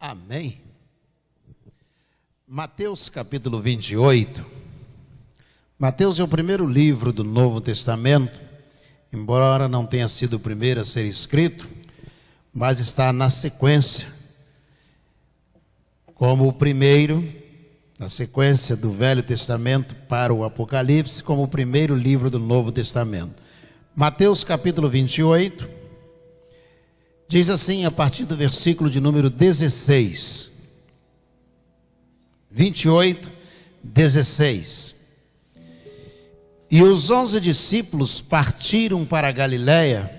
Amém. Mateus capítulo 28. Mateus é o primeiro livro do Novo Testamento, embora não tenha sido o primeiro a ser escrito, mas está na sequência, como o primeiro, na sequência do Velho Testamento para o Apocalipse, como o primeiro livro do Novo Testamento. Mateus capítulo 28, diz assim, a partir do versículo de número 16. 28, 16. E os 11 discípulos partiram para a Galiléia,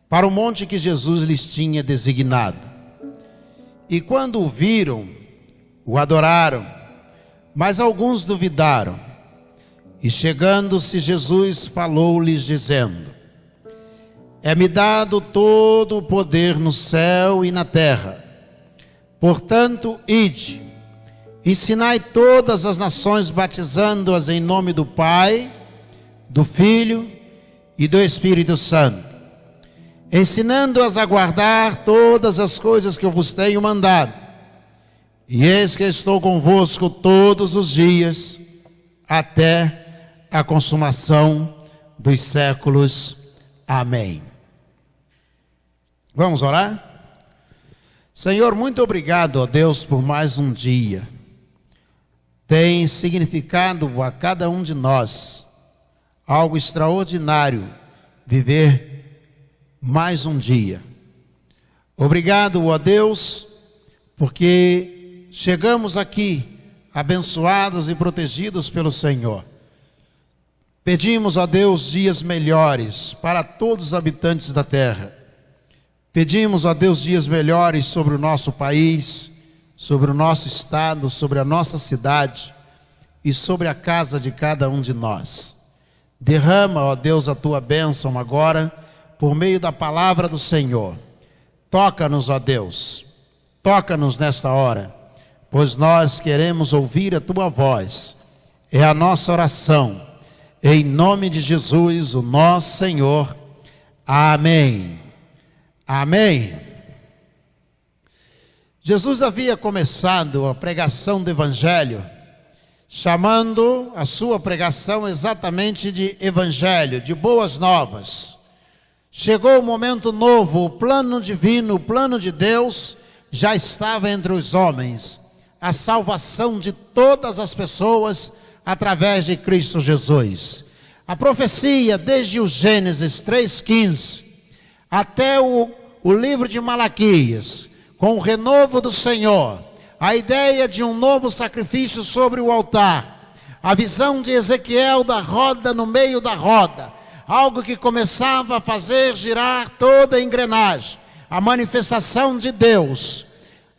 para o monte que Jesus lhes tinha designado. E quando o viram, o adoraram, mas alguns duvidaram. E chegando-se Jesus falou-lhes dizendo: É-me dado todo o poder no céu e na terra. Portanto, ide, ensinai todas as nações, batizando-as em nome do Pai, do Filho e do Espírito Santo, ensinando-as a guardar todas as coisas que eu vos tenho mandado. E eis que estou convosco todos os dias, até a consumação dos séculos. Amém. Vamos orar? Senhor, muito obrigado, ó Deus, por mais um dia. Tem significado a cada um de nós algo extraordinário viver mais um dia. Obrigado, ó Deus, porque chegamos aqui abençoados e protegidos pelo Senhor. Pedimos, ó Deus, dias melhores para todos os habitantes da terra. Pedimos, ó Deus, dias melhores sobre o nosso país, sobre o nosso estado, sobre a nossa cidade e sobre a casa de cada um de nós. Derrama, ó Deus, a tua bênção agora, por meio da palavra do Senhor. Toca-nos, ó Deus, toca-nos nesta hora, pois nós queremos ouvir a tua voz. É a nossa oração, em nome de Jesus, o nosso Senhor. Amém. Amém. Jesus havia começado a pregação do Evangelho, chamando a sua pregação exatamente de Evangelho, de boas novas. Chegou o momento novo, o plano divino, o plano de Deus já estava entre os homens. A salvação de todas as pessoas através de Cristo Jesus. A profecia desde o Gênesis 3,15 até o livro de Malaquias, com o renovo do Senhor, a ideia de um novo sacrifício sobre o altar, a visão de Ezequiel da roda no meio da roda, algo que começava a fazer girar toda a engrenagem, a manifestação de Deus,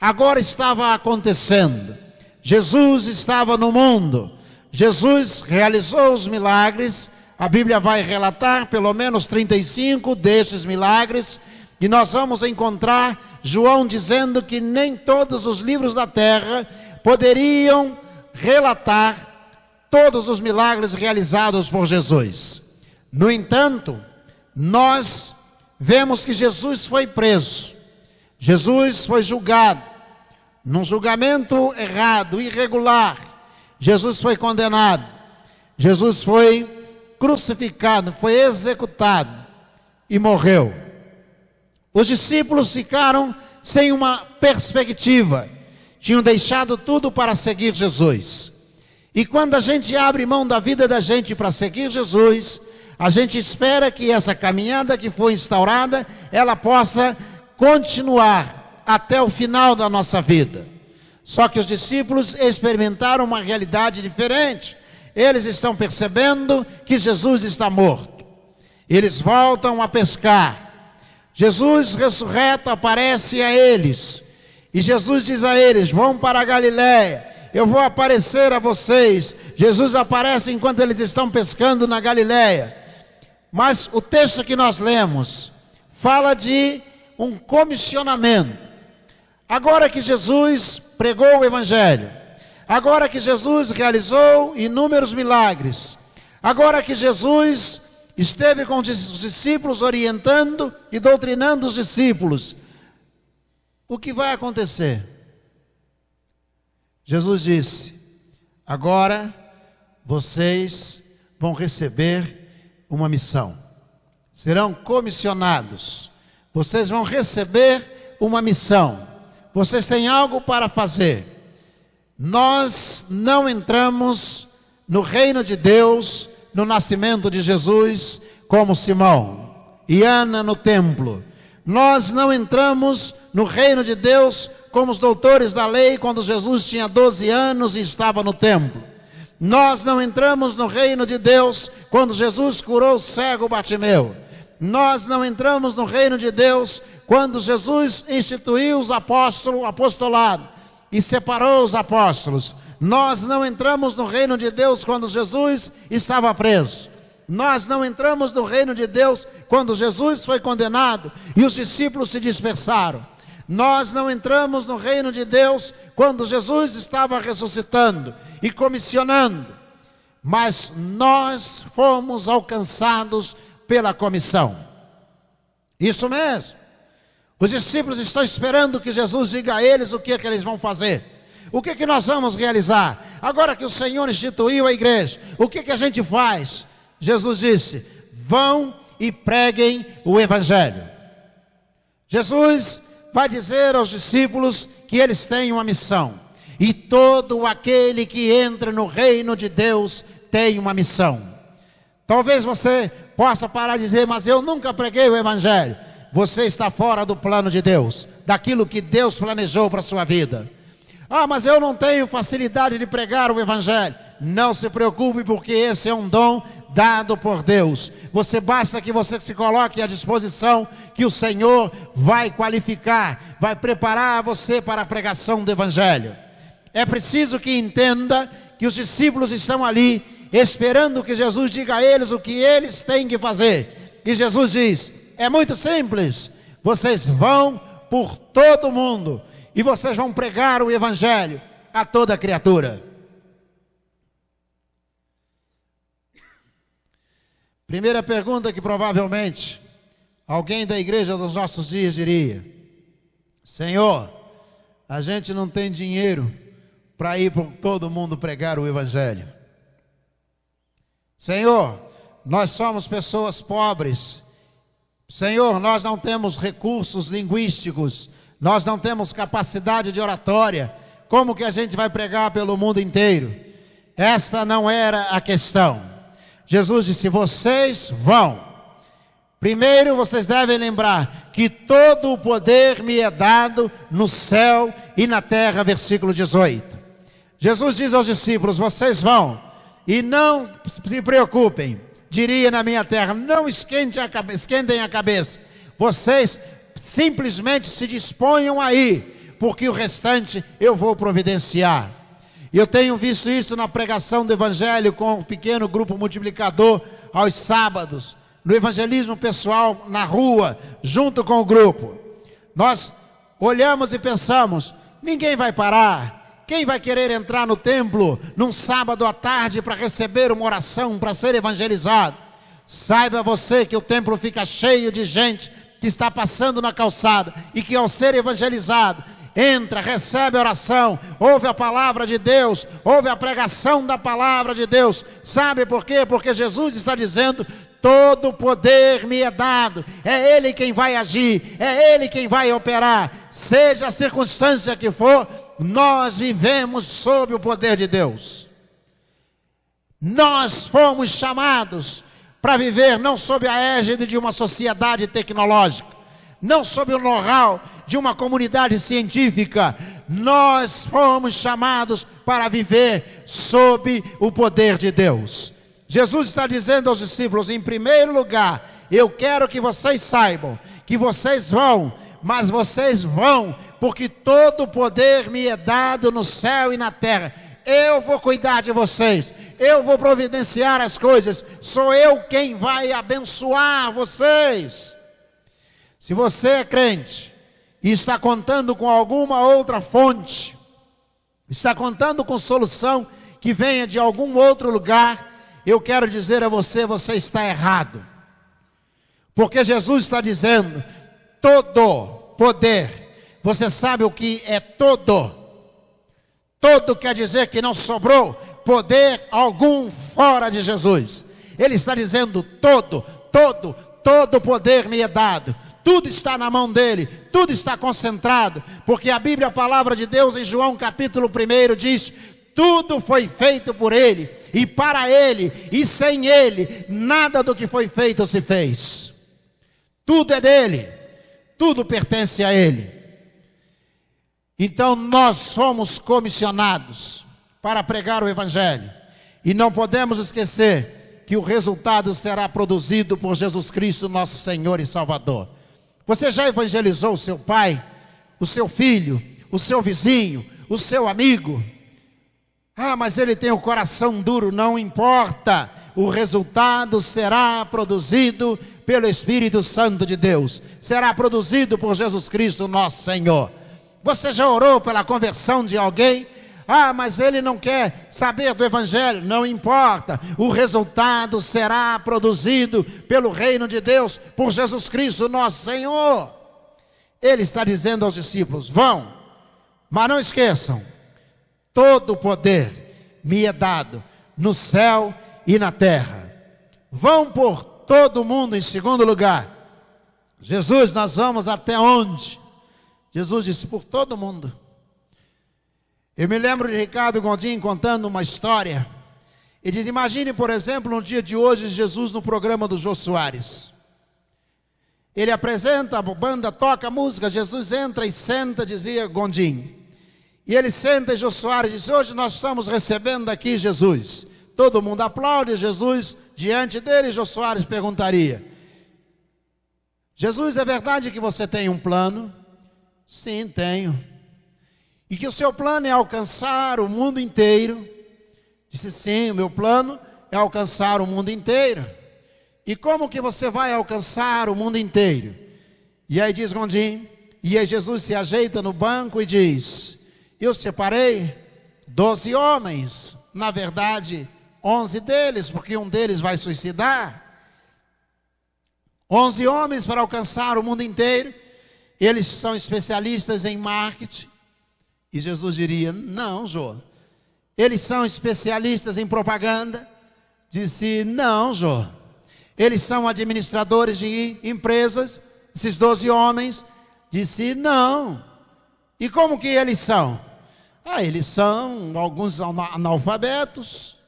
agora estava acontecendo. Jesus estava no mundo, Jesus realizou os milagres, a Bíblia vai relatar pelo menos 35 desses milagres, e nós vamos encontrar João dizendo que nem todos os livros da terra poderiam relatar todos os milagres realizados por Jesus. No entanto, nós vemos que Jesus foi preso, Jesus foi julgado, num julgamento errado, irregular. Jesus foi condenado, Jesus foi crucificado, foi executado e morreu. Os discípulos ficaram sem uma perspectiva, tinham deixado tudo para seguir Jesus. E quando a gente abre mão da vida da gente para seguir Jesus, a gente espera que essa caminhada que foi instaurada, ela possa continuar até o final da nossa vida. Só que os discípulos experimentaram uma realidade diferente. Eles estão percebendo que Jesus está morto. Eles voltam a pescar. Jesus ressurreto aparece a eles. E Jesus diz a eles: vão para a Galiléia, eu vou aparecer a vocês. Jesus aparece enquanto eles estão pescando na Galiléia. Mas o texto que nós lemos fala de um comissionamento. Agora que Jesus pregou o Evangelho, agora que Jesus realizou inúmeros milagres, agora que Jesus esteve com os discípulos orientando e doutrinando os discípulos, o que vai acontecer? Jesus disse: agora vocês vão receber uma missão. Serão comissionados. Vocês vão receber uma missão. Vocês têm algo para fazer. Nós não entramos no reino de Deus, no nascimento de Jesus, como Simão e Ana no templo. Nós não entramos no reino de Deus como os doutores da lei, quando Jesus tinha 12 anos e estava no templo. Nós não entramos no reino de Deus quando Jesus curou o cego Bartimeu. Nós não entramos no reino de Deus quando Jesus instituiu o apostolado e separou os apóstolos. Nós não entramos no reino de Deus quando Jesus estava preso. Nós não entramos no reino de Deus quando Jesus foi condenado e os discípulos se dispersaram. Nós não entramos no reino de Deus quando Jesus estava ressuscitando e comissionando. Mas nós fomos alcançados pela comissão. Isso mesmo. Os discípulos estão esperando que Jesus diga a eles o que é que eles vão fazer. O que é que nós vamos realizar? Agora que o Senhor instituiu a igreja, o que é que a gente faz? Jesus disse: vão e preguem o evangelho. Jesus vai dizer aos discípulos que eles têm uma missão. E todo aquele que entra no reino de Deus tem uma missão. Talvez você possa parar de dizer: mas eu nunca preguei o evangelho. Você está fora do plano de Deus, daquilo que Deus planejou para a sua vida. Ah, mas eu não tenho facilidade de pregar o evangelho. Não se preocupe, porque esse é um dom dado por Deus. Basta que você se coloque à disposição, que o Senhor vai qualificar, vai preparar você para a pregação do evangelho. É preciso que entenda que os discípulos estão ali esperando que Jesus diga a eles o que eles têm que fazer. E Jesus diz: é muito simples, vocês vão por todo o mundo e vocês vão pregar o evangelho a toda criatura. Primeira pergunta que provavelmente alguém da igreja dos nossos dias diria: Senhor, a gente não tem dinheiro para ir por todo mundo pregar o evangelho. Senhor, nós somos pessoas pobres. Senhor, nós não temos recursos linguísticos, nós não temos capacidade de oratória. Como que a gente vai pregar pelo mundo inteiro? Essa não era a questão. Jesus disse: vocês vão. Primeiro vocês devem lembrar que todo o poder me é dado no céu e na terra, versículo 18. Jesus diz aos discípulos: vocês vão e não se preocupem. Diria na minha terra: não esquentem a cabeça. Vocês simplesmente se disponham a ir, porque o restante eu vou providenciar. Eu tenho visto isso na pregação do evangelho com um pequeno grupo multiplicador aos sábados, no evangelismo pessoal na rua, junto com o grupo. Nós olhamos e pensamos: ninguém vai parar. Quem vai querer entrar no templo num sábado à tarde para receber uma oração, para ser evangelizado? Saiba você que o templo fica cheio de gente que está passando na calçada e que, ao ser evangelizado, entra, recebe a oração, ouve a palavra de Deus, ouve a pregação da palavra de Deus. Sabe por quê? Porque Jesus está dizendo: todo o poder me é dado, é Ele quem vai agir, é Ele quem vai operar, seja a circunstância que for. Nós vivemos sob o poder de Deus. Nós fomos chamados para viver não sob a égide de uma sociedade tecnológica, não sob o know-how de uma comunidade científica. Nós fomos chamados para viver sob o poder de Deus. Jesus está dizendo aos discípulos: em primeiro lugar, eu quero que vocês saibam que vocês vão, mas vocês vão porque todo o poder me é dado no céu e na terra. Eu vou cuidar de vocês, eu vou providenciar as coisas, sou eu quem vai abençoar vocês. Se você é crente e está contando com alguma outra fonte, está contando com solução que venha de algum outro lugar, eu quero dizer a você: você está errado. Porque Jesus está dizendo: todo poder. Você sabe o que é todo? Todo quer dizer que não sobrou poder algum fora de Jesus. Ele está dizendo: todo poder me é dado. Tudo está na mão dele, tudo está concentrado, porque a Bíblia, a palavra de Deus, em João capítulo 1 diz: tudo foi feito por ele, e para ele, e sem ele, nada do que foi feito se fez. Tudo é dele, tudo pertence a ele. Então nós somos comissionados para pregar o Evangelho, e não podemos esquecer que o resultado será produzido por Jesus Cristo, nosso Senhor e Salvador. Você já evangelizou o seu pai, o seu filho, o seu vizinho, o seu amigo? Ah, mas ele tem o coração duro. Não importa, o resultado será produzido pelo Espírito Santo de Deus, será produzido por Jesus Cristo, nosso Senhor. Você já orou pela conversão de alguém? Ah, mas ele não quer saber do Evangelho. Não importa, o resultado será produzido pelo reino de Deus, por Jesus Cristo, nosso Senhor. Ele está dizendo aos discípulos: vão, mas não esqueçam, todo o poder me é dado no céu e na terra. Vão por todo mundo. Em segundo lugar, Jesus, nós vamos até onde? Jesus disse: por todo mundo. Eu me lembro de Ricardo Gondim contando uma história. Ele diz: imagine, por exemplo, no dia de hoje, Jesus no programa do Jô Soares. Ele apresenta, a banda toca a música, Jesus entra e senta, dizia Gondim. E ele senta e Jô Soares diz: hoje nós estamos recebendo aqui Jesus. Todo mundo aplaude. Jesus diante dele. Jô Soares perguntaria: Jesus, é verdade que você tem um plano? Sim, tenho. E que o seu plano é alcançar o mundo inteiro? Disse: sim, o meu plano é alcançar o mundo inteiro. E como que você vai alcançar o mundo inteiro? E aí diz Gondim, e aí Jesus se ajeita no banco e diz: eu separei 12 homens, na verdade 11 deles, porque um deles vai suicidar. 11 homens para alcançar o mundo inteiro. Eles são especialistas em marketing. E Jesus diria: não, Jô. Eles são especialistas em propaganda? Disse: não, Jô. Eles são administradores de empresas? Esses 12 homens? Disse: não. E como que eles são? Ah, eles são alguns analfabetos,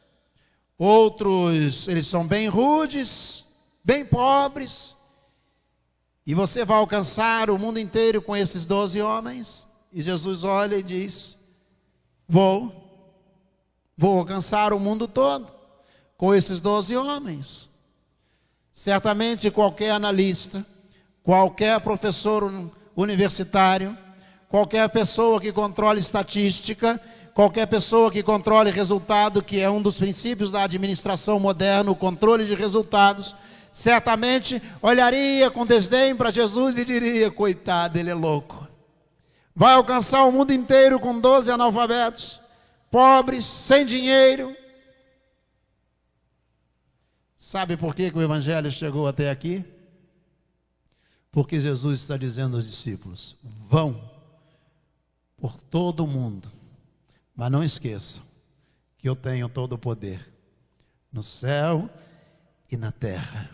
outros eles são bem rudes, bem pobres. E você vai alcançar o mundo inteiro com esses 12 homens? E Jesus olha e diz: vou alcançar o mundo todo com esses 12 homens. Certamente qualquer analista, qualquer professor universitário, qualquer pessoa que controle estatística, qualquer pessoa que controle resultado, que é um dos princípios da administração moderna, o controle de resultados, certamente olharia com desdém para Jesus e diria: coitado, ele é louco. Vai alcançar o mundo inteiro com 12 analfabetos, pobres, sem dinheiro. Sabe por que o Evangelho chegou até aqui? Porque Jesus está dizendo aos discípulos: vão por todo o mundo, mas não esqueçam que eu tenho todo o poder no céu e na terra.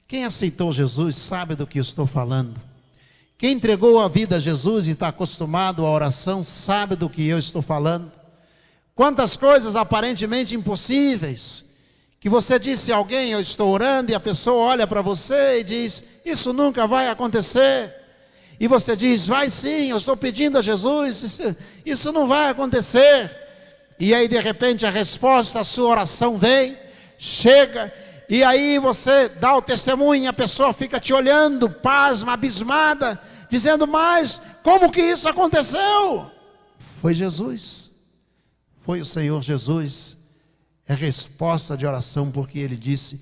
Quem aceitou Jesus sabe do que estou falando. Quem entregou a vida a Jesus e está acostumado à oração sabe do que eu estou falando. Quantas coisas aparentemente impossíveis, que você disse a alguém: eu estou orando, e a pessoa olha para você e diz: isso nunca vai acontecer. E você diz: vai sim, eu estou pedindo a Jesus, isso não vai acontecer. E aí de repente a resposta à sua oração vem, chega, e aí você dá o testemunho e a pessoa fica te olhando, pasma, abismada, dizendo: mas como que isso aconteceu? Foi Jesus, foi o Senhor Jesus. É resposta de oração, porque Ele disse: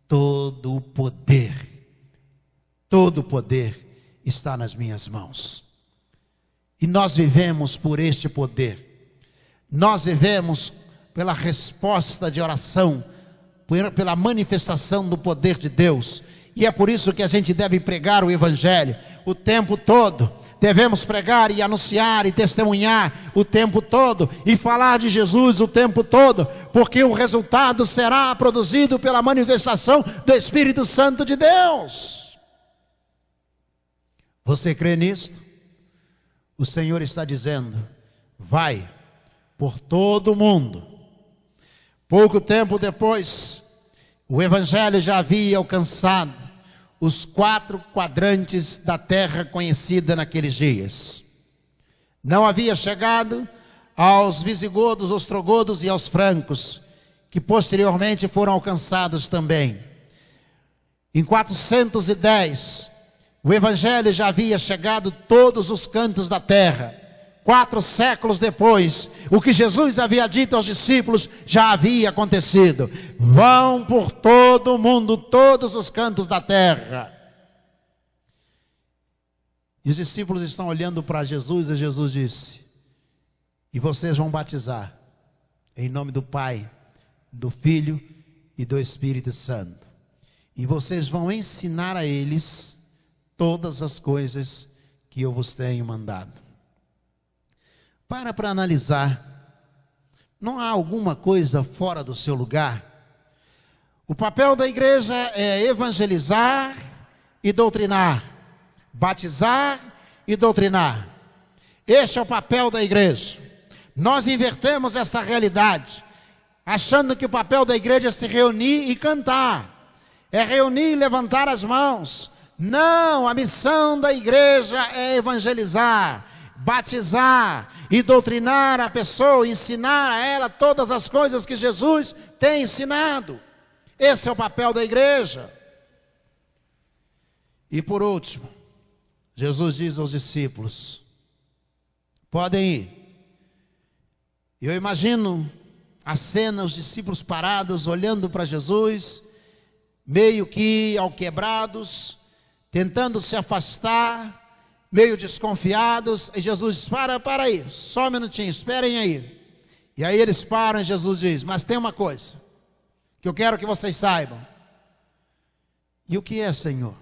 todo o poder está nas minhas mãos. E nós vivemos por este poder, nós vivemos pela resposta de oração, pela manifestação do poder de Deus. E é por isso que a gente deve pregar o Evangelho o tempo todo. Devemos pregar e anunciar e testemunhar o tempo todo e falar de Jesus o tempo todo, porque o resultado será produzido pela manifestação do Espírito Santo de Deus. Você crê nisto? O Senhor está dizendo: vai por todo o mundo. Pouco tempo depois, o Evangelho já havia alcançado os 4 quadrantes da terra conhecida naqueles dias. Não havia chegado aos visigodos, ostrogodos e aos francos, que posteriormente foram alcançados também. Em 410, o Evangelho já havia chegado a todos os cantos da terra. 4 séculos depois, o que Jesus havia dito aos discípulos já havia acontecido. Vão por todo o mundo, todos os cantos da terra. E os discípulos estão olhando para Jesus e Jesus disse: e vocês vão batizar em nome do Pai, do Filho e do Espírito Santo. E vocês vão ensinar a eles todas as coisas que eu vos tenho mandado. Para analisar, não há alguma coisa fora do seu lugar? O papel da igreja é evangelizar e doutrinar, batizar e doutrinar. Este é o papel da igreja. Nós invertemos essa realidade, achando que o papel da igreja é se reunir e cantar, é reunir e levantar as mãos. Não, a missão da igreja é evangelizar, batizar e doutrinar a pessoa, ensinar a ela todas as coisas que Jesus tem ensinado. Esse é o papel da igreja. E por último, Jesus diz aos discípulos: podem ir. Eu imagino a cena, os discípulos parados, olhando para Jesus, meio que alquebrados, tentando se afastar, meio desconfiados, e Jesus diz: para aí, só um minutinho, esperem aí. E aí eles param e Jesus diz: mas tem uma coisa que eu quero que vocês saibam. E o que é, Senhor?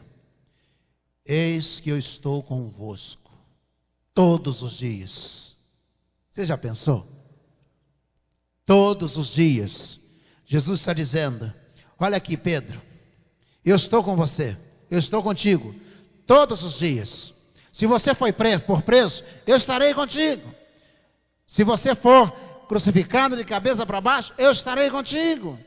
Eis que eu estou convosco todos os dias. Você já pensou? Todos os dias. Jesus está dizendo: olha aqui, Pedro, eu estou com você, eu estou contigo todos os dias. Se você for preso, eu estarei contigo. Se você for crucificado de cabeça para baixo, eu estarei contigo.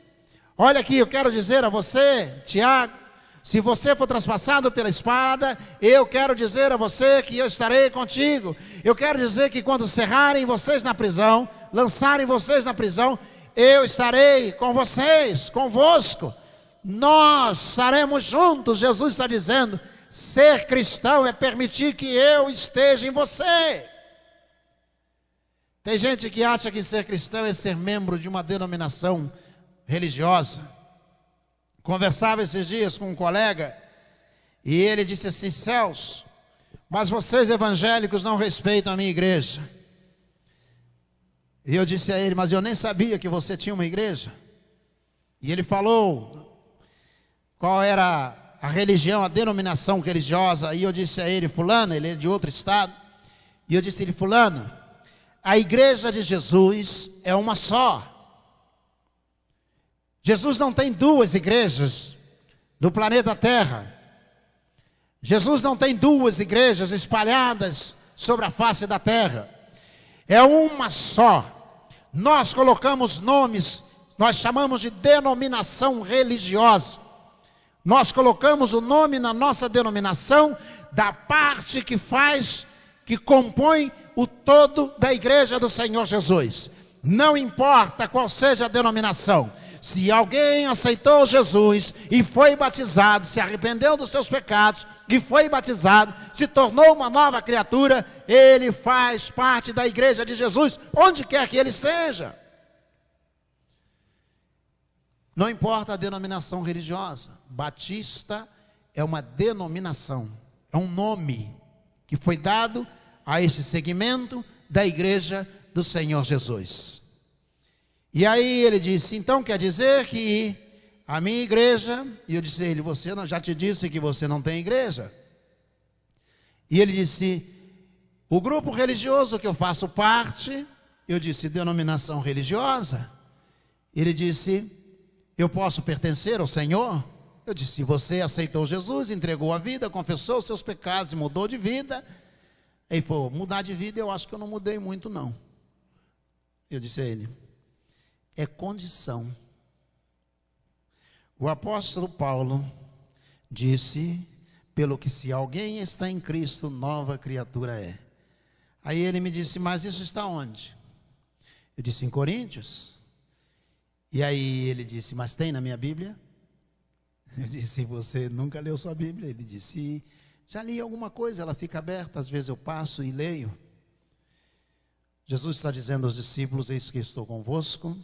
Olha aqui, eu quero dizer a você, Tiago, se você for traspassado pela espada, eu quero dizer a você que eu estarei contigo. Eu quero dizer que quando cerrarem vocês na prisão, lançarem vocês na prisão, eu estarei com vocês, convosco. Nós estaremos juntos. Jesus está dizendo: ser cristão é permitir que eu esteja em você. Tem gente que acha que ser cristão é ser membro de uma denominação religiosa. Conversava esses dias com um colega e ele disse assim: Celso, mas vocês evangélicos não respeitam a minha igreja. E eu disse a ele: mas eu nem sabia que você tinha uma igreja. E ele falou qual era a religião, a denominação religiosa. E eu disse a ele: fulano, ele é de outro estado. E eu disse a ele: fulano, a igreja de Jesus é uma só. Jesus não tem 2 igrejas no planeta Terra. Jesus não tem 2 igrejas espalhadas sobre a face da terra. É uma só. Nós colocamos nomes, nós chamamos de denominação religiosa. Nós colocamos o nome na nossa denominação da parte que compõe o todo da igreja do Senhor Jesus. Não importa qual seja a denominação. Se alguém aceitou Jesus e foi batizado, se arrependeu dos seus pecados e foi batizado, se tornou uma nova criatura, ele faz parte da igreja de Jesus, onde quer que ele esteja. Não importa a denominação religiosa. Batista é uma denominação, é um nome que foi dado a esse segmento da igreja do Senhor Jesus. E aí ele disse: então quer dizer que a minha igreja. E eu disse a ele: você não, já te disse que você não tem igreja? E ele disse: o grupo religioso que eu faço parte. Eu disse: denominação religiosa? Ele disse: eu posso pertencer ao Senhor? Eu disse: você aceitou Jesus, entregou a vida, confessou os seus pecados e mudou de vida. Ele falou: mudar de vida eu acho que eu não mudei muito não. Eu disse a ele: é condição. O apóstolo Paulo disse: pelo que se alguém está em Cristo, nova criatura é. Aí ele me disse: mas isso está onde? Eu disse: em Coríntios. E aí ele disse: mas tem na minha Bíblia? Eu disse: você nunca leu sua Bíblia? Ele disse: já li alguma coisa, ela fica aberta, às vezes eu passo e leio. Jesus está dizendo aos discípulos: eis que estou convosco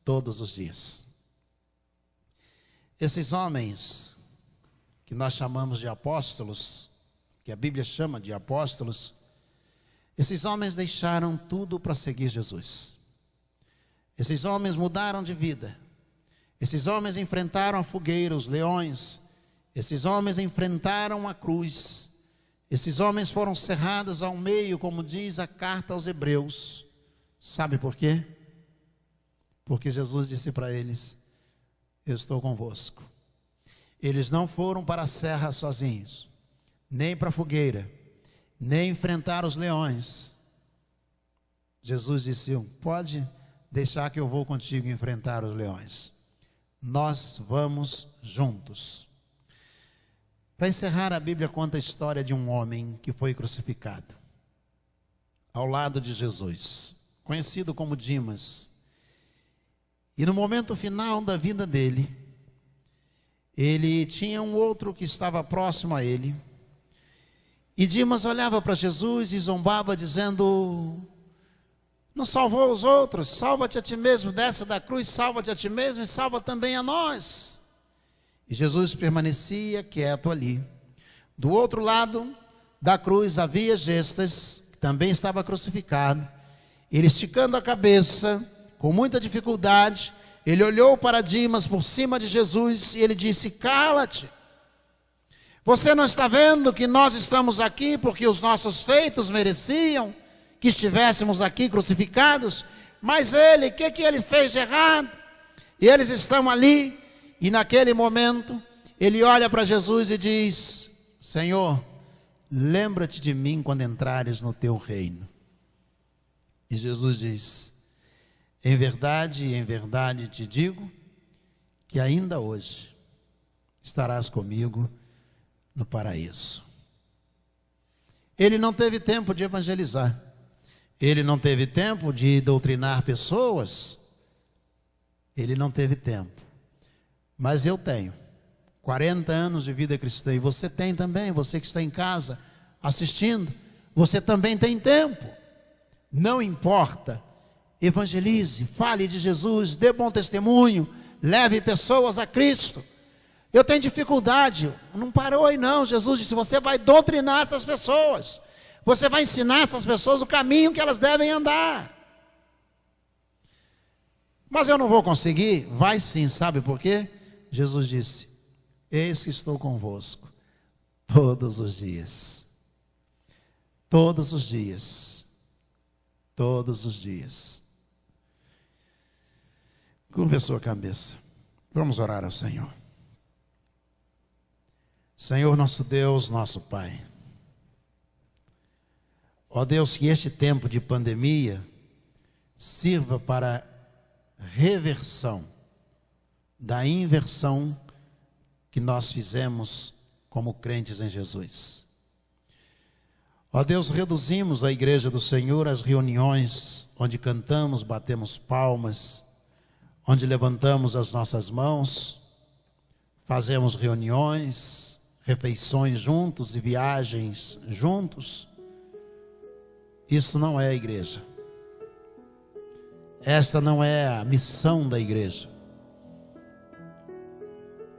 todos os dias. Esses homens que nós chamamos de apóstolos, que a Bíblia chama de apóstolos, esses homens deixaram tudo para seguir Jesus. Esses homens mudaram de vida. Esses homens enfrentaram a fogueira, os leões. Esses homens enfrentaram a cruz. Esses homens foram cerrados ao meio, como diz a carta aos Hebreus. Sabe por quê? Porque Jesus disse para eles: eu estou convosco. Eles não foram para a serra sozinhos, nem para a fogueira, nem enfrentar os leões. Jesus disse: pode deixar que eu vou contigo enfrentar os leões. Nós vamos juntos. Para encerrar, a Bíblia conta a história de um homem que foi crucificado ao lado de Jesus, conhecido como Dimas. E no momento final da vida dele, ele tinha um outro que estava próximo a ele. E Dimas olhava para Jesus e zombava, dizendo: não salvou os outros, salva-te a ti mesmo, desce da cruz, salva-te a ti mesmo e salva também a nós. E Jesus permanecia quieto ali. Do outro lado da cruz havia Gestas, que também estava crucificado. Ele, esticando a cabeça, com muita dificuldade, ele olhou para Dimas por cima de Jesus e ele disse: cala-te. Você não está vendo que nós estamos aqui porque os nossos feitos mereciam que estivéssemos aqui crucificados? Mas ele, o que ele fez de errado? E eles estão ali, e naquele momento, ele olha para Jesus e diz: Senhor, lembra-te de mim quando entrares no teu reino. E Jesus diz: em verdade te digo, que ainda hoje estarás comigo no paraíso. Ele não teve tempo de evangelizar. Ele não teve tempo de doutrinar pessoas. Ele não teve tempo. Mas eu tenho 40 anos de vida cristã. E você tem também, você que está em casa assistindo. Você também tem tempo. Não importa. Evangelize, fale de Jesus, dê bom testemunho, leve pessoas a Cristo. Eu tenho dificuldade. Não parou aí não. Jesus disse: você vai doutrinar essas pessoas. Você vai ensinar essas pessoas o caminho que elas devem andar. Mas eu não vou conseguir. Vai sim, sabe por quê? Jesus disse: eis que estou convosco todos os dias. Todos os dias. Todos os dias. Curva a sua cabeça. Vamos orar ao Senhor. Senhor nosso Deus, nosso Pai. Ó Deus, que este tempo de pandemia sirva para reversão da inversão que nós fizemos como crentes em Jesus. Ó Deus, reduzimos a igreja do Senhor às reuniões onde cantamos, batemos palmas, onde levantamos as nossas mãos, fazemos reuniões, refeições juntos e viagens juntos. Isso não é a igreja. Esta não é a missão da igreja.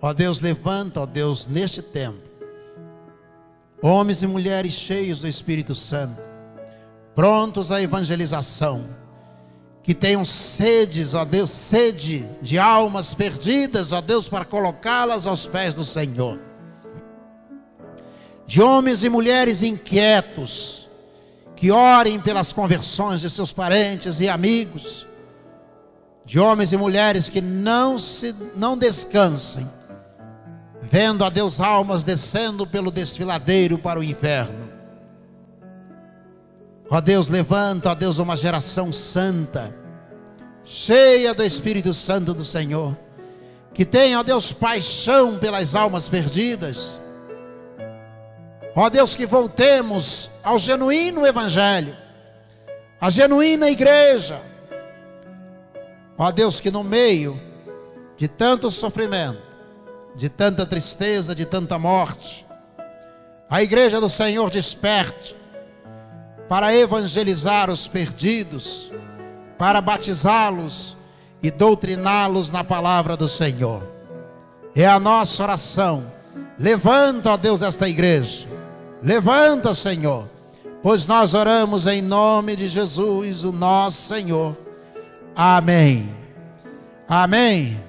Ó Deus, levanta, ó Deus, neste tempo, homens e mulheres cheios do Espírito Santo, prontos à evangelização, que tenham sedes, ó Deus, sede de almas perdidas, ó Deus, para colocá-las aos pés do Senhor. De homens e mulheres inquietos, que orem pelas conversões de seus parentes e amigos. De homens e mulheres que não descansem, vendo, ó Deus, almas descendo pelo desfiladeiro para o inferno. Ó Deus, levanta, ó Deus, uma geração santa, cheia do Espírito Santo do Senhor, que tenha, ó Deus, paixão pelas almas perdidas. Ó Deus, que voltemos ao genuíno Evangelho, à genuína igreja. Ó Deus, que no meio de tanto sofrimento, de tanta tristeza, de tanta morte, a igreja do Senhor desperte para evangelizar os perdidos, para batizá-los e doutriná-los na palavra do Senhor. É a nossa oração. Levanta, ó Deus, esta igreja. Levanta, Senhor, pois nós oramos em nome de Jesus, o nosso Senhor. Amém. Amém.